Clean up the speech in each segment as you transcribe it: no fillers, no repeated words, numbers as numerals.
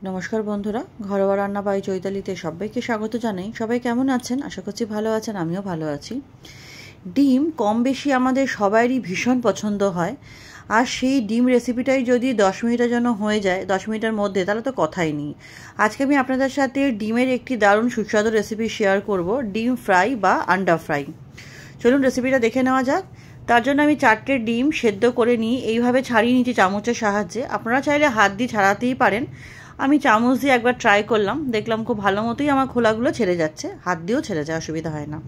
নমস্কার বন্ধুরা, ঘরোয়া রান্না বাই চৈতালিতে সবাইকে স্বাগত জানাই। সবাই কেমন আছেন? আশা করছি ভালো আছেন, আমিও ভালো আছি। ডিম কম বেশি আমাদের সবারই ভীষণ পছন্দ হয়, আর সেই ডিম রেসিপিটাই যদি 10 মিনিটের জন্য হয়ে যায়, 10 মিনিটের মধ্যে, তাহলে তো কথাই নেই। আজকে আমি আপনাদের সাথে ডিমের একটি দারুণ সুস্বাদু রেসিপি শেয়ার করব, ডিম ফ্রাই বা আন্ডা ফ্রাই। চলুন রেসিপিটা দেখে নেওয়া যাক। তার জন্য আমি 4টে ডিম সেদ্ধ করে নিই, এইভাবে ছাড়িয়ে নিচ্ছি চামচের সাহায্যে। আপনারা চাইলে হাত দিয়ে ছাড়াতেই পারেন। আমি চামচ দিয়ে একবার ট্রাই করলাম, দেখলাম খুব ভালো মতোই আমার খোলাগুলো ছেড়ে যাচ্ছে, হাত দিয়েও ছেড়ে যায়, অসুবিধা হয় না।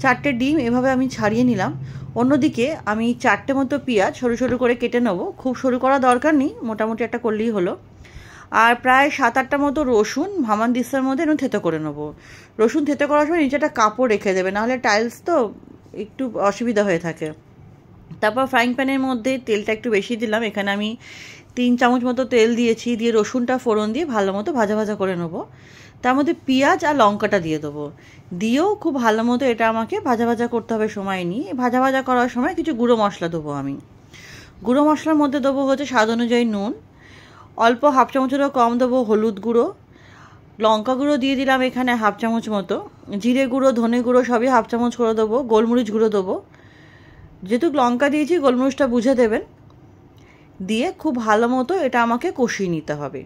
4টে ডিম এভাবে আমি ছাড়িয়ে নিলাম। অন্যদিকে আমি 4টে মতো পেঁয়াজ সরু সরু করে কেটে নেবো। খুব সরু করা দরকার নেই, মোটামুটি একটা করলেই হলো। আর প্রায় 7-8টা মতো রসুন হামানদিস্তার মধ্যে একটু থেতো করে নেবো। রসুন থেতো করার সময় নিচে একটা কাপড় রেখে দেবে, নাহলে টাইলস তো একটু অসুবিধা হয়ে থাকে। তারপর ফ্রাইং প্যানের মধ্যে তেলটা একটু বেশি দিলাম, এখানে আমি 3 চামচ মতো তেল দিয়েছি। দিয়ে রসুনটা ফোড়ন দিয়ে ভালো মতো ভাজা ভাজা করে নেবো। তার মধ্যে পেঁয়াজ আর লঙ্কাটা দিয়ে দেবো। দিয়েও খুব ভালো মতো এটা আমাকে ভাজা ভাজা করতে হবে সময় নিয়ে। ভাজা ভাজা করার সময় কিছু গুঁড়ো মশলা দেবো আমি। গুঁড়ো মশলার মধ্যে দেবো হচ্ছে স্বাদ অনুযায়ী নুন, অল্প 1/2 চামচেরও কম দেবো হলুদ গুঁড়ো, লঙ্কা গুঁড়ো দিয়ে দিলাম এখানে 1/2 চামচ মতো, জিরে গুঁড়ো ধনে গুঁড়ো সবই 1/2 চামচ করে দেবো, গোলমরিচ গুঁড়ো দেবো। যেহেতু লঙ্কা দিয়েছি গোলমরিচটা বুঝে দেবেন। দিয়ে খুব ভালো মতো এটা আমাকে কষিয়ে নিতে হবে।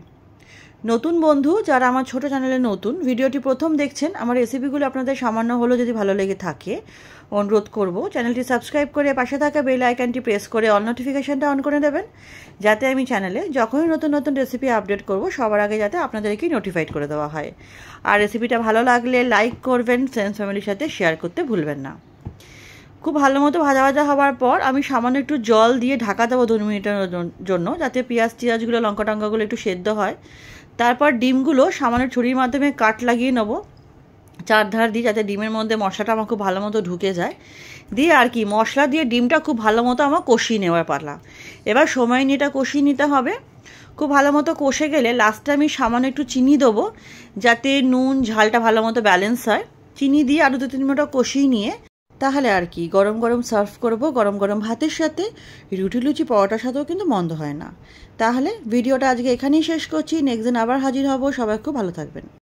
নতুন বন্ধু যারা আমার ছোট চ্যানেলে নতুন, ভিডিওটি প্রথম দেখছেন, আমার রেসিপিগুলো আপনাদের সামান্য হলেও যদি ভালো লেগে থাকে, অনুরোধ করব চ্যানেলটি সাবস্ক্রাইব করে পাশে থাকা বেল আইকনটি প্রেস করে অল নোটিফিকেশানটা অন করে দেবেন, যাতে আমি চ্যানেলে যখনই নতুন নতুন রেসিপি আপডেট করব সবার আগে যাতে আপনাদেরকেই নোটিফাইড করে দেওয়া হয়। আর রেসিপিটা ভালো লাগলে লাইক করবেন, ফ্রেন্ডস ফ্যামিলির সাথে শেয়ার করতে ভুলবেন না। খুব ভালো মতো ভাজা ভাজা হওয়ার পর আমি সামান্য একটু জল দিয়ে ঢাকা দেবো 2 মিনিটের জন্য, যাতে পেঁয়াজগুলো লঙ্কা টঙ্কাগুলো একটু সেদ্ধ হয়। তারপর ডিমগুলো সামান্য ছুরির মাধ্যমে কাট লাগিয়ে নেবো চারধার দিয়ে, যাতে ডিমের মধ্যে মশলাটা আমার খুব ভালো মতো ঢুকে যায়। দিয়ে আর কি মশলা দিয়ে ডিমটা খুব ভালো মতো আমার কষিয়ে নেওয়ার পালা। এবার সময় নিয়ে এটা কষিয়ে নিতে হবে। খুব ভালো মতো কষে গেলে লাস্টে আমি সামান্য একটু চিনি দেবো, যাতে নুন ঝালটা ভালো মতো ব্যালেন্স হয়। চিনি দিয়ে আরও 2-3 মিনিট কষিয়ে নিয়ে তাহলে আর কি গরম গরম সার্ভ করব, গরম গরম ভাতের সাথে, রুটি লুচি পরোটার সাথেও কিন্তু মন্দ হয় না। তাহলে ভিডিওটা আজকে এখানেই শেষ করছি, নেক্সট দিন আবার হাজির হব। সবাই খুব ভালো থাকবেন।